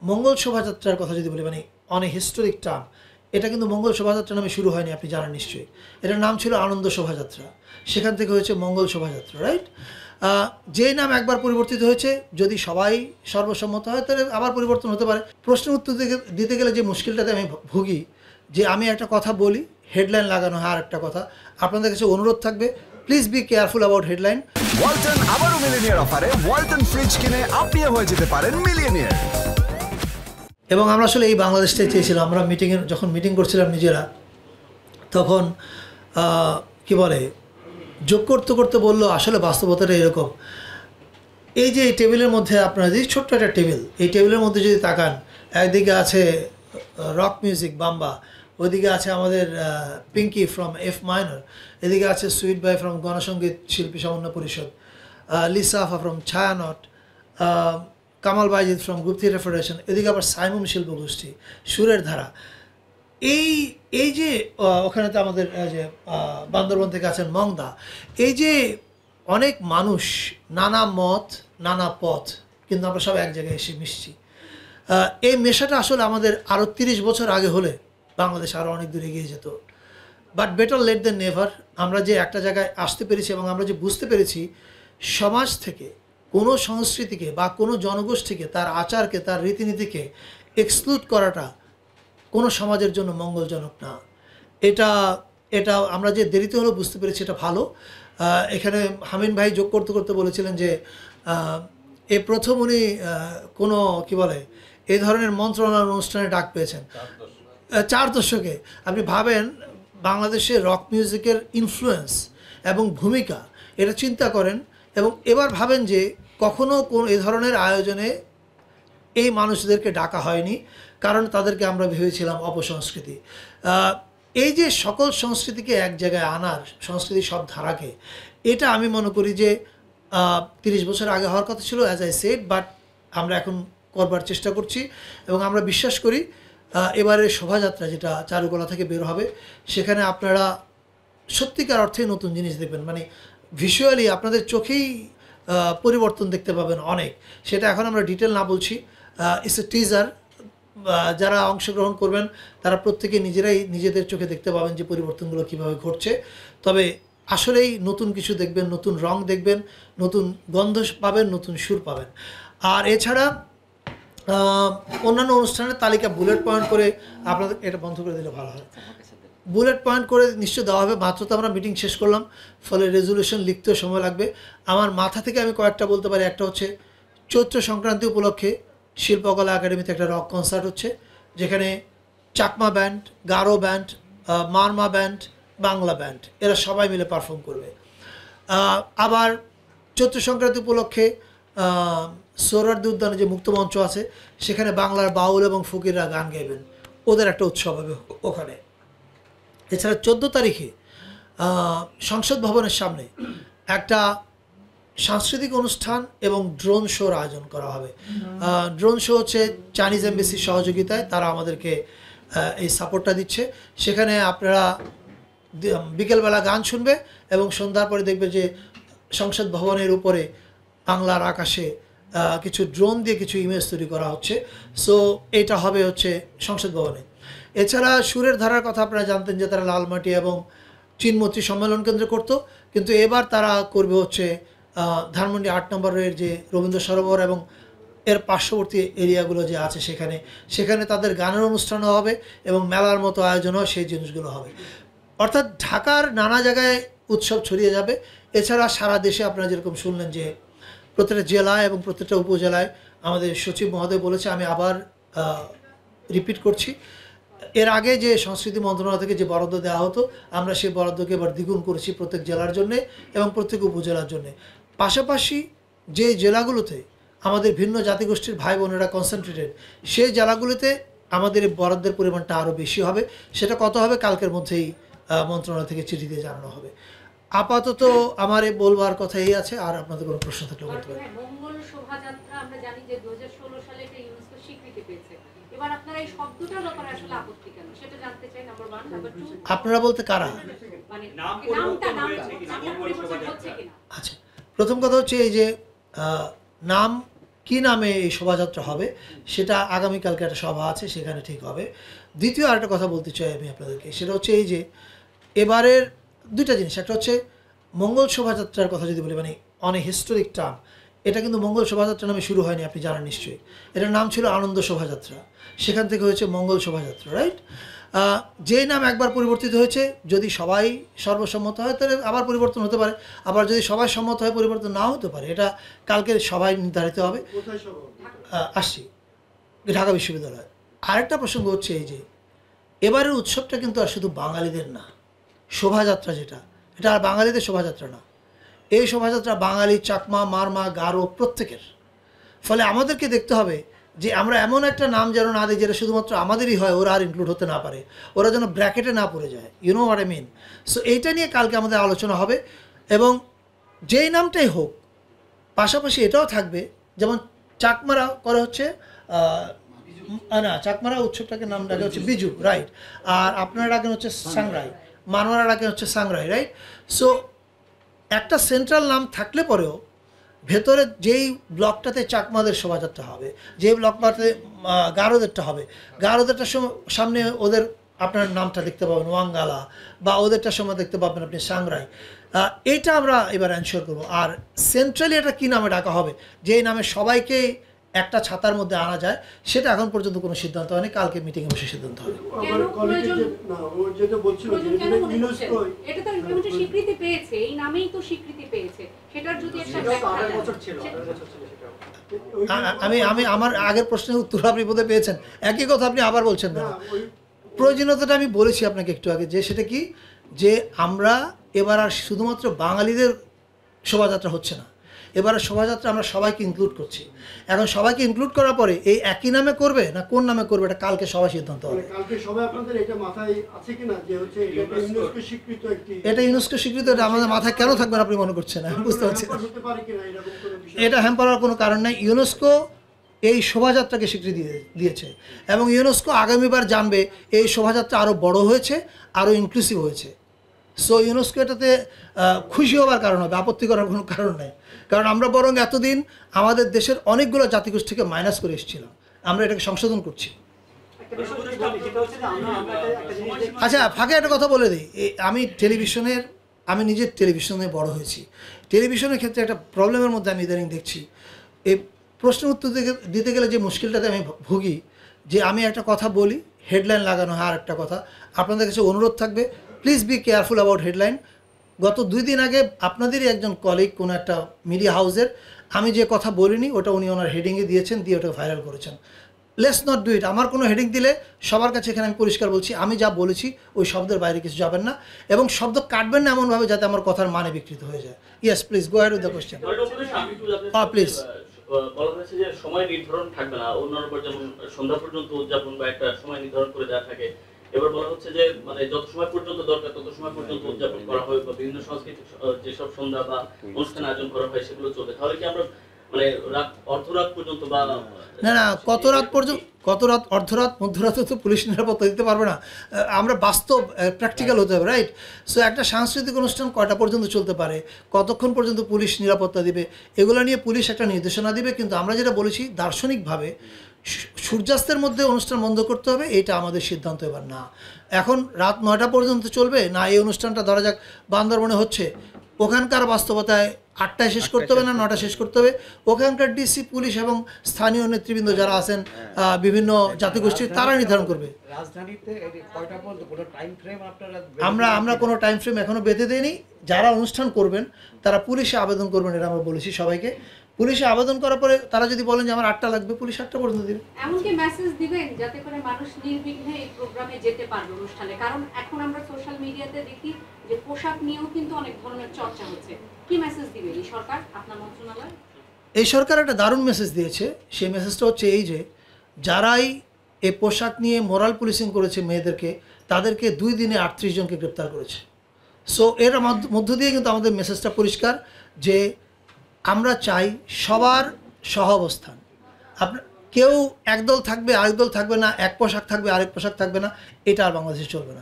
মঙ্গল শোভাযাত্রার কথা যদি বলি মানে অন এ হিস্টোরিক টার্ম, এটা কিন্তু মঙ্গল শোভাযাত্রা নামে শুরু হয়নি, আপনি জানেন নিশ্চয়ই। এটার নাম ছিল আনন্দ শোভাযাত্রা, সেখান থেকে হয়েছে মঙ্গল শোভাযাত্রা, রাইট? যেই নাম একবার পরিবর্তিত হয়েছে, যদি সবাই সর্বসম্মত হয় তাহলে আবার পরিবর্তন হতে পারে। প্রশ্নের উত্তর দিতে গেলে যে মুশকিলটাতে আমি ভুগি, যে আমি একটা কথা বলি, হেডলাইন লাগানো হয় আর একটা কথা। আপনাদের কাছে অনুরোধ থাকবে, please be careful about headline. Walton আবারও মিলিয়নিয়ার অফারে ওয়ালটন ফ্রিজ কিনে আপনিও হয়ে যেতে পারেন মিলিয়নিয়ার। এবং আমরা আসলে এই বাংলাদেশটাই চেয়েছিলাম। আমরা যখন মিটিং করছিলাম নিজেরা, তখন কি বলে, যোগ করতে করতে বললো আসলে বাস্তবতাটা এরকম। এই যে এই টেবিলের মধ্যে আপনারা যে ছোট্ট একটা টেবিল, এই টেবিলের মধ্যে যদি তাকান, একদিকে আছে রক মিউজিক বাম্বা, ওইদিকে আছে আমাদের পিঙ্কি ফ্রম এফ মাইনর, এদিকে আছে সুইট বাই ফ্রম গণসঙ্গীত শিল্পী সমন্বয় পরিষদ, লিসাফা from Chhayanaut, Kamal Baizid from group theatre federation, এদিকে আবার সাইমুম শিল্প গোষ্ঠী, সুরের ধারা। এই যে ওখানে তো আমাদের যে বান্দরবন থেকে আছেন মংদা, এই যে অনেক মানুষ, নানা মত নানা পথ, কিন্তু আমরা সব এক জায়গায় এসে মিশছি। এই মেশাটা আসলে আমাদের আরও 30 বছর আগে হলে বাংলাদেশ আরও অনেক দূর এগিয়ে যেত। But better late than never. আমরা যে একটা জায়গায় আসতে পেরেছি এবং আমরা যে বুঝতে পেরেছি সমাজ থেকে কোনো সংস্কৃতিকে বা কোনো জনগোষ্ঠীকে, তার আচারকে, তার রীতিনীতিকে এক্সক্লুড করাটা কোনো সমাজের জন্য মঙ্গলজনক না। এটা আমরা যে দেরিতে হলেও বুঝতে পেরেছি, এটা ভালো। এখানে হামিন ভাই যোগ করতে করতে বলেছিলেন যে এই প্রথম উনি কোনো কি বলে এই ধরনের মন্ত্রণালয় অনুষ্ঠানে ডাক পেয়েছেন 4 দশকে। আপনি ভাবেন বাংলাদেশে রক মিউজিকের ইনফ্লুয়েন্স এবং ভূমিকা, এটা চিন্তা করেন। এবং এবার ভাবেন যে কখনো কোন এ ধরনের আয়োজনে এই মানুষদেরকে ডাকা হয়নি, কারণ তাদেরকে আমরা ভেবেছিলাম অপসংস্কৃতি। এই যে সকল সংস্কৃতিকে এক জায়গায় আনার, সংস্কৃতি সব ধারাকে, এটা আমি মনে করি যে 30 বছর আগে হওয়ার কথা ছিল, অ্যাজ আই সেড, বাট আমরা এখন করবার চেষ্টা করছি। এবং আমরা বিশ্বাস করি এবারের শোভাযাত্রা যেটা চারুকলা থেকে বের হবে, সেখানে আপনারা সত্যিকার অর্থে নতুন জিনিস দেখবেন। মানে ভিজুয়ালি আপনাদের চোখেই পরিবর্তন দেখতে পাবেন অনেক। সেটা এখন আমরা ডিটেল না বলছি, ইটস এ টিজার। যারা অংশগ্রহণ করবেন তারা প্রত্যেকে নিজেদের চোখে দেখতে পাবেন যে পরিবর্তনগুলো কীভাবে ঘটছে। তবে আসলেই নতুন কিছু দেখবেন, নতুন রং দেখবেন, নতুন গন্ধ পাবেন, নতুন সুর পাবেন। আর এছাড়া অন্যান্য অনুষ্ঠানের তালিকা বুলেট পয়েন্ট করে আপনাদের, এটা বন্ধ করে দিলে ভালো হয়, বুলেট পয়েন্ট করে নিশ্চয় দেওয়া হবে। মাত্র তো আমরা মিটিং শেষ করলাম, ফলে রেজলিউশন লিখতেও সময় লাগবে। আমার মাথা থেকে আমি কয়েকটা বলতে পারি। একটা হচ্ছে চৈত্র সংক্রান্তি উপলক্ষে শিল্পকলা একাডেমিতে একটা রক কনসার্ট হচ্ছে, যেখানে Chakma band, Garo band, Marma band, Bangla band, এরা সবাই মিলে পারফর্ম করবে। আবার চৈত্র সংক্রান্তি উপলক্ষে সোহরাওয়ার্দী উদ্যানে যে মুক্তমঞ্চ আছে, সেখানে বাংলার বাউল এবং ফকিররা গান গাইবেন, ওদের একটা উৎসব হবে ওখানে। এছাড়া 14 তারিখে সংসদ ভবনের সামনে একটা সাংস্কৃতিক অনুষ্ঠান এবং ড্রোন শোর আয়োজন করা হবে। ড্রোন শো হচ্ছে চাইনিজ এমবেসির সহযোগিতায়, তারা আমাদেরকে এই সাপোর্টটা দিচ্ছে। সেখানে আপনারা বিকেলবেলা গান শুনবে এবং সন্ধ্যার পরে দেখবে যে সংসদ ভবনের উপরে বাংলার আকাশে কিছু ড্রোন দিয়ে কিছু ইমেজ তৈরি করা হচ্ছে। সো এটা হবে হচ্ছে সংসদ ভবনে। এছাড়া সুরের ধারার কথা আপনারা জানতেন যে তারা লালমাটি এবং চিনমতি সম্মেলন কেন্দ্রে করতো, কিন্তু এবার তারা করবে হচ্ছে ধানমন্ডি 8 নম্বরের যে রবীন্দ্র সরোবর এবং এর পার্শ্ববর্তী এরিয়াগুলো যে আছে, সেখানে তাদের গানের অনুষ্ঠানও হবে এবং মেলার মতো আয়োজনও সেই জিনিসগুলো হবে। অর্থাৎ ঢাকার নানা জায়গায় উৎসব ছড়িয়ে যাবে। এছাড়া সারা দেশে আপনারা যেরকম শুনলেন যে প্রত্যেকটা জেলায় এবং প্রত্যেকটা উপজেলায় আমাদের সচিব মহোদয় বলেছে, আমি আবার রিপিট করছি, এর আগে যে সংস্কৃতি মন্ত্রণালয় থেকে যে বরাদ্দ দেওয়া হতো, আমরা সেই বরাদ্দকে এবার দ্বিগুণ করেছি প্রত্যেক জেলার জন্যে এবং প্রত্যেক উপজেলার জন্যে। পাশাপাশি যে জেলাগুলোতে আমাদের ভিন্ন জাতিগোষ্ঠীর ভাই বোনেরা কনসেন্ট্রেটেড, সেই জেলাগুলোতে আমাদের বরাদ্দের পরিমাণটা আরও বেশি হবে। সেটা কত হবে কালকের মধ্যেই মন্ত্রণালয় থেকে চিঠি দিয়ে জানানো হবে। আপাতত আমার এই বলবার কথা এই আছে। আর আপনাদের কোনো প্রশ্ন থাকলে করতে পারেন। মঙ্গল শোভাযাত্রা আমরা জানি যে 2016 সালে এটা ইউনেস্কো স্বীকৃতি পেয়েছে। এবার আপনারা এই শব্দটার ব্যাপারে আসলে আপত্তি কেন সেটা জানতে চাই, নাম্বার 1। নাম্বার 2, আপনারা বলতে কারা? মানে নামটা পরিবর্তন হচ্ছে কিনা? আচ্ছা, প্রথম কথা হচ্ছে এই যে নাম কী নামে এই শোভাযাত্রা হবে সেটা আগামীকালকে একটা সভা আছে, সেখানে ঠিক হবে। দ্বিতীয় আরেকটা কথা বলতে চাই আমি আপনাদেরকে, সেটা হচ্ছে এই যে এবারের দুইটা জিনিস, একটা হচ্ছে মঙ্গল শোভাযাত্রার কথা যদি বলি, মানে অন এ হিস্টোরিক টার্ম, এটা কিন্তু মঙ্গল শোভাযাত্রা নামে শুরু হয়নি, আপনি জানেন নিশ্চয়ই। এটার নাম ছিল আনন্দ শোভাযাত্রা, সেখান থেকে হয়েছে মঙ্গল শোভাযাত্রা, রাইট? যে নাম একবার পরিবর্তিত হয়েছে, যদি সবাই সর্বসম্মত হয় তাহলে আবার পরিবর্তন হতে পারে, আবার যদি সবাই সম্মত হয় পরিবর্তন নাও হতে পারে, এটা কালকে সবাই নির্ধারিত হবে। আসছি ঢাকা বিশ্ববিদ্যালয়। আরেকটা প্রসঙ্গ হচ্ছে এই যে এবারের উৎসবটা কিন্তু আর শুধু বাঙালিদের না, শোভাযাত্রা যেটা, এটা আর বাঙালিদের শোভাযাত্রা না, এই শোভাযাত্রা বাঙালি, চাকমা, মারমা, গারো প্রত্যেকের। ফলে আমাদেরকে দেখতে হবে যে আমরা এমন একটা নাম যেন না দিই যেটা শুধুমাত্র আমাদেরই হয়, ওরা আর ইনক্লুড হতে না পারে, ওরা যেন ব্র্যাকেটে না পড়ে যায়, you know what I mean. So এইটা নিয়ে কালকে আমাদের আলোচনা হবে, এবং যেই নামটাই হোক পাশাপাশি এটাও থাকবে, যেমন চাকমারা করে হচ্ছে না, চাকমারা উৎসবটাকে নাম ডাকে হচ্ছে বিজু, রাইট? আর আপনারা ডাকেন হচ্ছে সাংরাই, মানোয়ারা ডাকেন হচ্ছে সাংরাই, রাইট? সো একটা সেন্ট্রাল নাম থাকলে পরেও ভেতরে যেই ব্লকটাতে চাকমাদের শোভাযাত্রা হবে, যেই ব্লকটাতে গারোদেরটা হবে, গারোদেরটার সামনে ওদের আপনার নামটা দেখতে পাবেন ওয়াঙ্গালা, বা ওদেরটার সময় দেখতে পাবেন আপনি সাংরাই। এইটা আমরা এবার অ্যানশিওর করবো। আর সেন্ট্রালি এটা কী নামে ডাকা হবে, যেই নামে সবাইকে একটা ছাতার মধ্যে আনা যায়, সেটা এখন পর্যন্ত কোনো সিদ্ধান্ত হয়নি, কালকে মিটিংয়ে বসে সিদ্ধান্ত হবে। কেন প্রয়োজন? প্রয়োজন কেন মনে করছেন? এটা তো ইউনিভার্সিটি স্বীকৃতি পেয়েছে, এই নামেই তো স্বীকৃতি পেয়েছে, সেটার যদি একটা ব্যাখ্যা দেন। আমি আমার আগের প্রশ্নের উত্তর আপনি বোধহয় পেয়েছেন, একই কথা আপনি আবার বলছেন না। প্রয়োজনীয়তাটা আমি বলেছি আপনাকে একটু আগে, যে সেটা কি, যে আমরা এবার আর শুধুমাত্র বাঙালিদের শোভাযাত্রা হচ্ছে না, এবার শোভাযাত্রা আমরা সবাইকে ইনক্লুড করছি। এখন সবাইকে ইনক্লুড করার পরে এই একই নামে করবে না কোন নামে করবে, এটা কালকে সবাই সিদ্ধান্ত হবে। কালকে সবাই আপনাদের এটা মাথায় আছে কিনা যে হচ্ছে এটা ইউনেস্কো স্বীকৃত একটি, এটা ইউনেস্কো স্বীকৃত, এটা আমাদের মাথায় কেন থাকবে না আপনি মনে করছেন? আমি বুঝতে পারছি না। হতে পারে কিনা এরকম কোনো বিষয়। এটা হ্যাম্পার হওয়ার কোনো কারণ নাই। ইউনেস্কো এই শোভাযাত্রাকে স্বীকৃতি দিয়েছে, এবং ইউনেস্কো আগামীবার জানবে এই শোভাযাত্রা আরও বড় হয়েছে, আরও ইনক্লুসিভ হয়েছে। সো ইউনেস্কো এটাতে খুশি হওয়ার কারণ হবে, আপত্তি করার কোনো কারণ নেই। কারণ আমরা বরং এতদিন আমাদের দেশের অনেকগুলো জাতিগোষ্ঠীকে মাইনাস করে এসেছিলাম, আমরা এটাকে সংশোধন করছি। আচ্ছা, ফাঁকে একটা কথা বলে দিই, আমি নিজের টেলিভিশনে বড় হয়েছি। টেলিভিশনের ক্ষেত্রে একটা প্রবলেমের মধ্যে আমি ইদানিং দেখছি, এই প্রশ্নের উত্তর দিতে গেলে যে মুশকিলটাতে আমি ভুগি, যে আমি একটা কথা বলি, হেডলাইন লাগানো হয় আর একটা কথা। আপনাদের কাছে অনুরোধ থাকবে, please be careful about headline. গত 2 দিন আগে আপনাদেরই একজন কলিগ কোনো একটা মিডিয়া হাউসের, আমি যে কথা বলিনি ওটা উনি ওনার হেডিংয়ে দিয়েছেন, দিয়ে ওটা ভাইরাল করেছেন। Let's not do it. আমার কোনো হেডিং দিলে সবার কাছে এখানে আমি পরিষ্কার বলছি, আমি যা বলেছি ওই শব্দের বাইরে কিছু যাবেন না, এবং শব্দ কাটবেন না এমনভাবে যাতে আমার কথার মানে বিকৃত হয়ে যায়। Yes please go ahead with the question. Please. বলা হয়েছে যে সময় নির্ধারণ থাকবে না, অন্যান্য যেমন সন্ধ্যা পর্যন্ত উদযাপন বা একটা সময় নির্ধারণ করে দেওয়া থাকে। এবার বলা হচ্ছে যে মানে যত সময় পর্যন্ত দরকার তত সময় পর্যন্ত উদযাপন করা হয়, বা বিভিন্ন সাংস্কৃতিক যেসব সন্ধ্যা বা অনুষ্ঠান আয়োজন করা হয় সেগুলো চলবে। তাহলে কি আমরা মানে অর্ধরাত পর্যন্ত বা না, কত রাত পর্যন্ত, কত রাত, অর্ধরাত, মধ্যরাতে তো পুলিশ নিরাপত্তা দিতে পারবে না। আমরা বাস্তব প্র্যাকটিক্যাল হতে হবে, রাইট? সো একটা সাংস্কৃতিক অনুষ্ঠান কয়টা পর্যন্ত চলতে পারে, কতক্ষণ পর্যন্ত পুলিশ নিরাপত্তা দিবে, এগুলো নিয়ে পুলিশ একটা নির্দেশনা দিবে। কিন্তু আমরা যেটা বলেছি, দার্শনিকভাবে সূর্যাস্তের মধ্যে অনুষ্ঠান বন্ধ করতে হবে, এইটা আমাদের সিদ্ধান্ত এবার না। এখন রাত 9টা পর্যন্ত চলবে না, এই অনুষ্ঠানটা ধরা যাক বান্দরবনে হচ্ছে, ওখানকার বাস্তবতায় 8টায় শেষ করতে হবে না 9টা শেষ করতে হবে, ওখানকার ডিসি, পুলিশ এবং স্থানীয় নেতৃবৃন্দ যারা আছেন বিভিন্ন জাতিগোষ্ঠীর, তারা নির্ধারণ করবে। রাজধানীতে কয়টা পর্যন্ত কোনো টাইম ফ্রেম আপনারা? আমরা কোনো টাইম ফ্রেম এখনো বেঁধে দিইনি। যারা অনুষ্ঠান করবেন তারা পুলিশে আবেদন করবেন, এটা আমরা বলেছি সবাইকে। পুলিশে আবেদন করার পরে তারা যদি বলেন যে আমার 8টা লাগবে, পুলিশ 8টা পর্যন্ত দিবে। এমনকি মেসেজ দিবেন যাতে করে মানুষ নির্বিঘ্নে এই প্রোগ্রামে যেতে পারবে অনুষ্ঠানে। কারণ এখন আমরা সোশ্যাল মিডিয়াতে দেখি যে পোশাক নিয়েও কিন্তু অনেক ধরনের চর্চা হচ্ছে। কি মেসেজ দিবে এই সরকার, আপনার মন্ত্রণালয়? এই সরকার একটা দারুণ মেসেজ দিয়েছে। সেই মেসেজটা হচ্ছে এই যে যারাই এই পোশাক নিয়ে মোরাল পুলিশিং করেছে মেয়েদেরকে, তাদেরকে 2 দিনে 38 জনকে গ্রেপ্তার করেছে। সো এর মধ্য দিয়ে কিন্তু আমাদের মেসেজটা পরিষ্কার যে আমরা চাই সবার সহাবস্থান। কেউ একদল থাকবে আরেক দল থাকবে না, এক পোশাক থাকবে আরেক পোশাক থাকবে না, এটা আর বাংলাদেশে চলবে না।